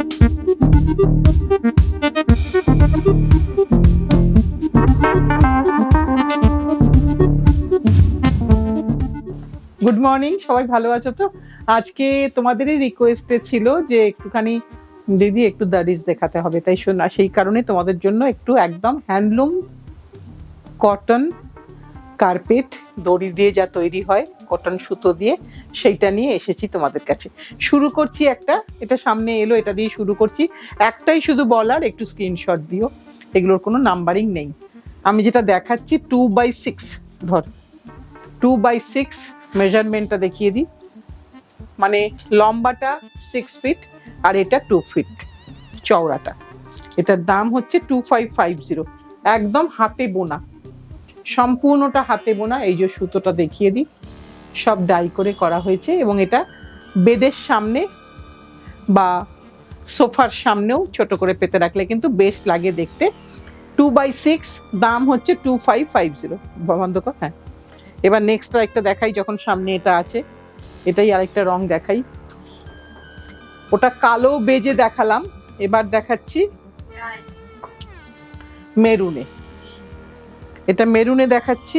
Good morning, সবাই ভালো আছো তো? আজকে তোমাদেরই রিকোয়েস্টে ছিল যে একটুখানি দিদি একটু দাড়িজ দেখাতে হবে, তাই শোনা সেই কারণে তোমাদের জন্য একটু একদম হ্যান্ডলুম কটন কার্পেট দড়ি দিয়ে যা তৈরি হয় কটন সুতো দিয়ে, সেইটা নিয়ে এসেছি তোমাদের কাছে। শুরু করছি একটা, এটা সামনে এলো, এটা দিয়ে শুরু করছি। একটাই শুধু বলার, একটু স্ক্রিনশট দিও, এগুলোর কোনো নাম্বারিং নেই। আমি যেটা দেখাচ্ছি 2x6, ধর 2x6 মেজারমেন্টটা দেখিয়ে দিই, মানে লম্বাটা 6 ফিট আর এটা 2 ফিট চওড়াটা। এটার দাম হচ্ছে 2550, একদম হাতে বোনা, সম্পূর্ণটা হাতে বোনা। এই যে সুতোটা দেখিয়ে দিই, সব ডাই করে করা হয়েছে এবং এটা বেডের সামনে বা সোফার সামনেও ছোট করে পেতে রাখলে কিন্তু বেশ লাগে দেখতে। 2x6 দাম হচ্ছে 2550। বন্ধ কর। হ্যাঁ, এবার নেক্সট আরেকটা দেখাই, যখন সামনে এটা আছে এটাই আরেকটা রং দেখাই। ওটা কালো বেজে দেখালাম, এবার দেখাচ্ছি মেরুনে। এটা মেরুনে দেখাচ্ছি,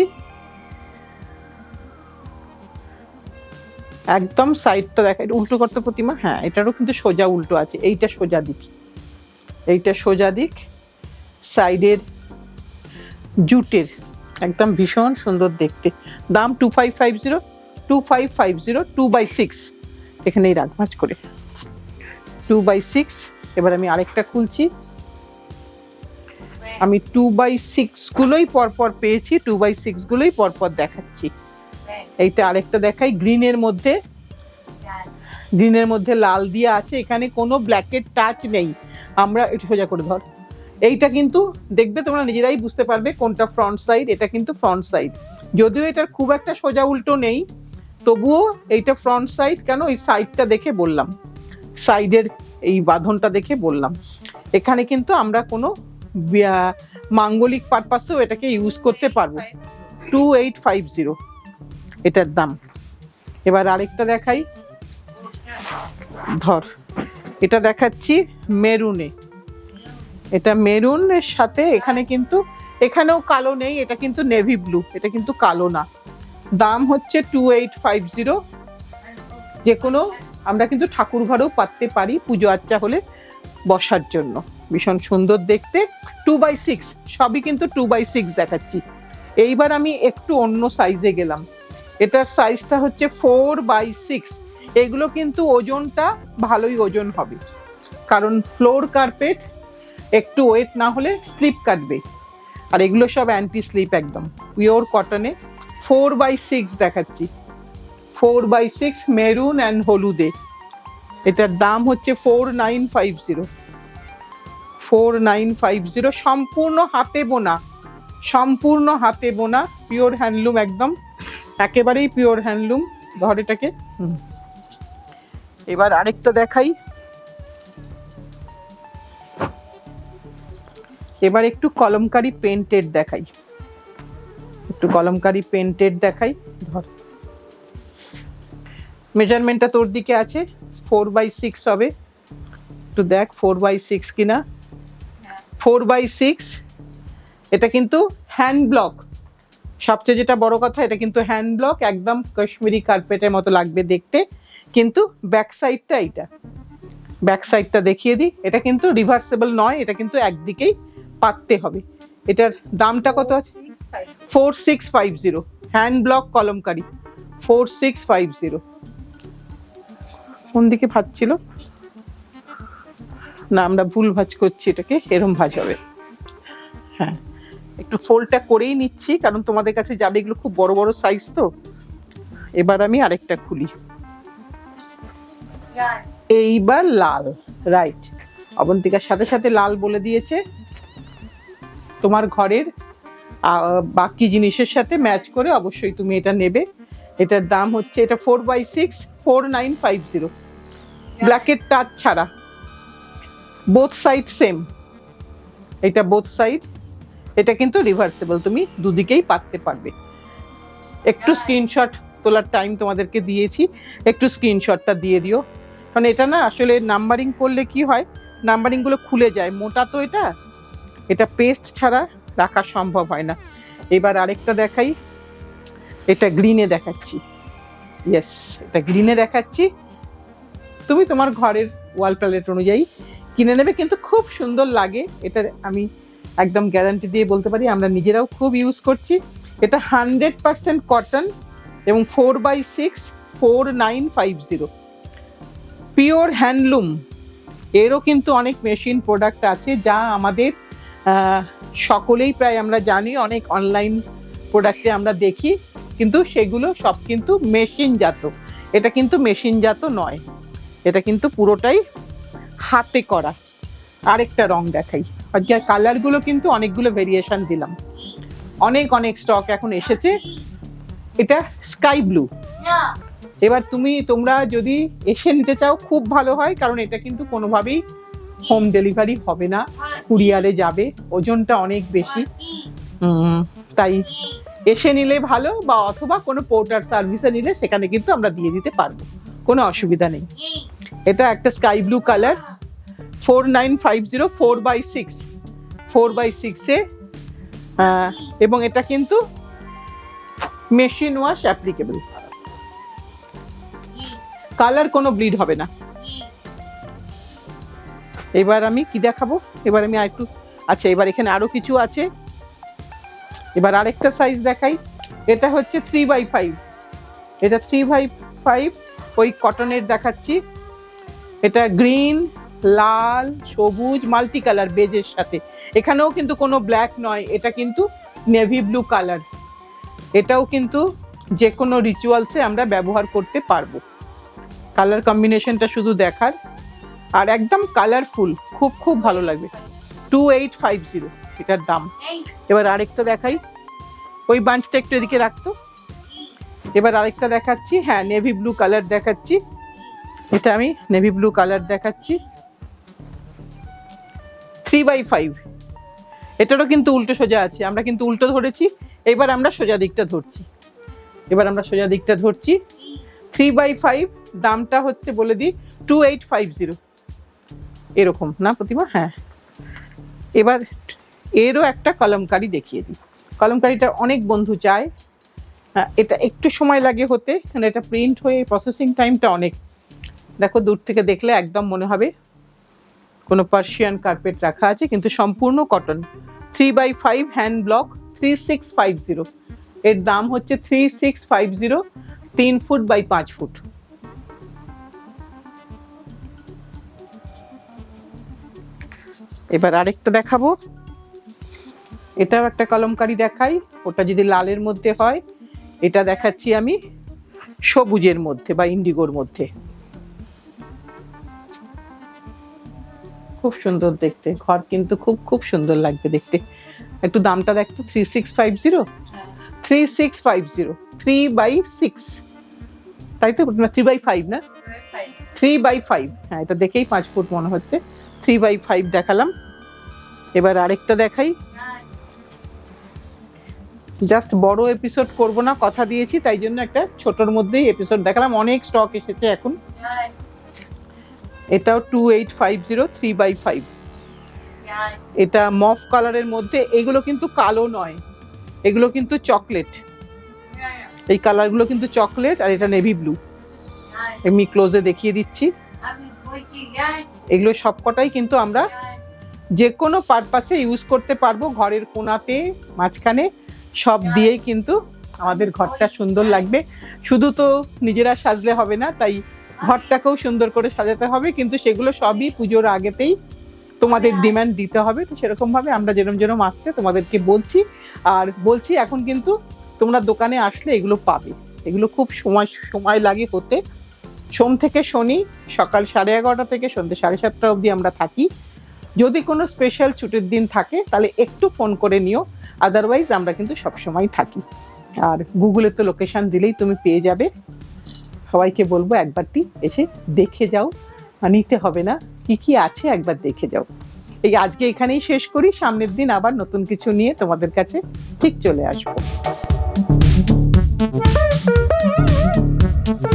একদম সাইডটা দেখাই। উল্টো করতে প্রতিমা, হ্যাঁ এটারও কিন্তু সোজা উল্টো আছে, এইটা সোজা দিক, এইটা সোজা দিক। সাইডের জুটের একদম ভীষণ সুন্দর দেখতে। দাম 2550, 2550, 2x6 এখানেই রাখ ভাঁজ করে 2x6। এবার আমি আরেকটা খুলছি, আমি 2x6 গুলোই পরপর পেয়েছি, 2x6 গুলোই পরপর দেখাচ্ছি। এইটা আরেকটা দেখাই, গ্রিনের মধ্যে, গ্রিনের মধ্যে লাল দিয়ে আছে, এখানে কোনো ব্ল্যাকের টাচ নেই। আমরা একটু সোজা করে ধর, এইটা কিন্তু দেখবে তোমরা নিজেরাই বুঝতে পারবে কোনটা ফ্রন্ট সাইড। এটা কিন্তু ফ্রন্ট সাইড, যদিও এটার খুব একটা সোজা উল্টো নেই, তবুও এইটা ফ্রন্ট সাইড। কেন? এই সাইডটা দেখে বললাম, সাইডের এই বাঁধনটা দেখে বললাম। এখানে কিন্তু আমরা কোনো মাঙ্গলিক পারপাসেও এটাকে ইউজ করতে পারবো। 2850 এটার দাম। এবার আরেকটা দেখাই, ধর এটা দেখাচ্ছি মেরুনে। এটা মেরুনের সাথে এখানে কিন্তু, এখানেও কালো নেই, এটা কিন্তু নেভি ব্লু, এটা কিন্তু কালো না। দাম হচ্ছে 2850। যে কোনো, আমরা কিন্তু ঠাকুর ঘরেও পাততে পারি পুজো আচ্চা হলে বসার জন্য, ভীষণ সুন্দর দেখতে। 2x6 সবই কিন্তু 2x6 দেখাচ্ছি। এইবার আমি একটু অন্য সাইজে গেলাম, এটার সাইজটা হচ্ছে 4x6। এগুলো কিন্তু ওজনটা ভালোই ওজন হবে, কারণ ফ্লোর কার্পেট একটু ওয়েট না হলে স্লিপ কাটবে, আর এগুলো সব অ্যান্টি স্লিপ, একদম পিওর কটনে। 4x6 দেখাচ্ছি, 4x6 মেরুন অ্যান্ড হলুদে। এটার দাম হচ্ছে 4950, 4950। সম্পূর্ণ হাতে বোনা, সম্পূর্ণ হাতে বোনা, পিওর হ্যান্ডলুম, একদম একেবারেই পিওর হ্যান্ডলুম। ধর এটাকে। এবার আরেকটা দেখাই, এবার একটু কলমকারি পেন্টেড দেখাই, একটু কলমকারি পেন্টেড দেখাই। ধর মেজারমেন্টটা তোর দিকে আছে, 4x6 হবে, একটু দেখ 4x6 কিনা। 4x6। এটা কিন্তু হ্যান্ড ব্লক, সবচেয়ে যেটা বড় কথা, এটা কিন্তু হ্যান্ড ব্লক, একদম কাশ্মীরি কার্পেটের মতো লাগবে দেখতে। কিন্তু ব্যাক সাইডটা, এইটা ব্যাক সাইডটা দেখিয়ে দিই, এটা কিন্তু রিভার্সেবল নয়, এটা কিন্তু একদিকেই পাততে হবে। এটার দামটা কত আছে? 4650, হ্যান্ড ব্লক কলমকারি 4650। কোন দিকে ভাঁজ ছিল? না, আমরা ভুল ভাঁজ করছি, এটাকে এরম ভাঁজ হবে। হ্যাঁ, একটু ফোল্ডটা করেই নিচ্ছি, কারণ তোমাদের কাছে যাবে, এগুলো খুব বড় বড় সাইজ তো। এবার আমি আরেকটা খুলি, এইবার লাল, রাইট, অবন্তিকার সাথে সাথে লাল বলে দিয়েছে। তোমার ঘরের বাকি জিনিসের সাথে ম্যাচ করে অবশ্যই তুমি এটা নেবে। এটার দাম হচ্ছে, এটা 4x6, 4950, ব্ল্যাকের টাচ ছাড়া, বোথ সাইড সেম। এটা বোথ সাইড, এটা কিন্তু রিভার্সেবল, তুমি দুদিকেই পাততে পারবে। একটু স্ক্রিনশট তোলার টাইম তোমাদেরকে দিয়েছি, একটু স্ক্রিনশটটা দিয়ে দিও। কারণ এটা না আসলে নাম্বারিং করলে কি হয়, নাম্বারিংগুলো খুলে যায়, মোটা তো এটা পেস্ট ছাড়া রাখা সম্ভব হয় না। এবার আরেকটা দেখাই, এটা গ্রিনে দেখাচ্ছি। ইয়েস, এটা গ্রিনে দেখাচ্ছি। তুমি তোমার ঘরের ওয়াল প্যালেট অনুযায়ী কিনে নেবে, কিন্তু খুব সুন্দর লাগে। এটা আমি একদম গ্যারান্টি দিয়ে বলতে পারি, আমরা নিজেরাও খুব ইউজ করছি। এটা 100% কটন এবং 4x6, 4950, পিওর হ্যান্ডলুম। এরও কিন্তু অনেক মেশিন প্রোডাক্ট আছে যা আমাদের সকলেই প্রায় আমরা জানি, অনেক অনলাইন প্রোডাক্টে আমরা দেখি, কিন্তু সেগুলো সব কিন্তু মেশিনজাত। এটা কিন্তু মেশিনজাত নয়, এটা কিন্তু পুরোটাই হাতে করা। আরেকটা রং দেখাই, আজকে কালারগুলো কিন্তু অনেকগুলো ভেরিয়েশন দিলাম, অনেক স্টক এখন এসেছে। এটা স্কাই ব্লু। এবার তোমরা যদি এসে নিতে চাও খুব ভালো হয়, কারণ এটা কিন্তু কোনোভাবেই হোম ডেলিভারি হবে না, কুরিয়ারে যাবে, ওজনটা অনেক বেশি। তাই এসে নিলে ভালো, বা অথবা কোনো পোর্টার সার্ভিসে নিলে সেখানে কিন্তু আমরা দিয়ে দিতে পারবো, কোনো অসুবিধা নেই। এটা একটা স্কাই ব্লু কালার, 4950, 4x6 এ, এবং এটা কিন্তু মেশিন ওয়াশ অ্যাপ্লিকেবল, কালার কোনো ব্লিড হবে না। এবার আমি কি দেখাবো, এবার আমি আরেকটু, আচ্ছা এবার এখানে আরো কিছু আছে। এবার আরেকটা সাইজ দেখাই, এটা হচ্ছে 3x5, এটা 3x5 ওই কটনের দেখাচ্ছি। এটা গ্রিন, লাল, সবুজ, মাল্টি কালার বেজের সাথে। এখানেও কিন্তু কোনো ব্ল্যাক নয়, এটা কিন্তু নেভি ব্লু কালার। এটাও কিন্তু যে কোনো রিচুয়ালসে আমরা ব্যবহার করতে পারবো। কালার কম্বিনেশনটা শুধু দেখার, আর একদম কালারফুল, খুব ভালো লাগবে। 2850 এটার দাম। এবার আরেকটা দেখাই, ওই বাঞ্চটা একটু এদিকে রাখতো। এবার আরেকটা দেখাচ্ছি, হ্যাঁ নেভি ব্লু কালার দেখাচ্ছি। এটা আমি নেভি ব্লু কালার দেখাচ্ছি, 3x5। এটারও কিন্তু উল্টো সোজা আছে, আমরা কিন্তু উল্টো ধরেছি, এবার আমরা সোজা দিকটা ধরছি। 3x5, দামটা হচ্ছে বলে দিই 2850, এরকম না প্রতিমা? হ্যাঁ। এবার এরও একটা কলমকারি দেখিয়ে দিই। কলমকারিটা অনেক বন্ধু চায়, হ্যাঁ এটা একটু সময় লাগে হতে, কারণ এটা প্রিন্ট হয়ে প্রসেসিং টাইমটা অনেক। দেখো দূর থেকে দেখলে একদম মনে হবে কোনো পার্সিয়ান কার্পেট রাখা আছে, কিন্তু সম্পূর্ণ কটন। 3x5 hand block, 3650। এর দাম হচ্ছে 3650, 3 ফুট বাই 5 ফুট। এবার আরেকটা দেখাবো, এটাও একটা কলমকারি দেখাই। ওটা যদি লালের মধ্যে হয়, এটা দেখাচ্ছি আমি সবুজের মধ্যে বা ইন্ডিগোর মধ্যে। খুব সুন্দর দেখতে, ঘর কিন্তু খুব সুন্দর লাগবে দেখতে। একটু দামটা দেখতো, 3650, 3x6, তাই তো? 3x5 না, 3x5। হ্যাঁ এটা দেখেই 5 ফুট মনে হচ্ছে। 3x5 দেখালাম। এবার আরেকটা দেখাই, জাস্ট বড় এপিসোড করব না, কথা দিয়েছি, তাই জন্য একটা ছোটর মধ্যেই এপিসোড দেখালাম। অনেক স্টক এসেছে এখন। এটাও 2850, 3x5। এটা মফ কালারের মধ্যে, এগুলো কিন্তু কালো নয়, এগুলো কিন্তু চকলেট। এই কালারগুলো কিন্তু চকলেট, আর এটা নেভি ব্লু। আমি ক্লোজে দেখিয়ে দিচ্ছি। এগুলো সবকটাই কিন্তু আমরা যে কোনো পারপাসে ইউজ করতে পারবো, ঘরের কোণাতে, মাঝখানে, সব দিয়েই কিন্তু আমাদের ঘরটা সুন্দর লাগবে। শুধু তো নিজেরা সাজলে হবে না, তাই ঘরটাকেও সুন্দর করে সাজাতে হবে, কিন্তু সেগুলো সবই পুজোর আগেতেই তোমাদের ডিমান্ড দিতে হবে। তো সেরকম ভাবে আমরা যেরকম আসছে তোমাদেরকে বলছি, আর বলছি এখন কিন্তু তোমরা দোকানে আসলে এগুলো পাবে। এগুলো খুব সময় লাগে হতে। সোম থেকে শনি সকাল 11:30 থেকে সন্ধ্যে 7:30 অবধি আমরা থাকি। যদি কোনো স্পেশাল ছুটির দিন থাকে তাহলে একটু ফোন করে নিও, আদারওয়াইজ আমরা কিন্তু সবসময় থাকি। আর গুগলে তো লোকেশন দিলেই তুমি পেয়ে যাবে। সবাইকে বলবো একবারটি এসে দেখে যাও, নিতে হবে না, কি আছে একবার দেখে যাও। এই আজকে এখানেই শেষ করি, সামনের দিন আবার নতুন কিছু নিয়ে তোমাদের কাছে ঠিক চলে আসবো।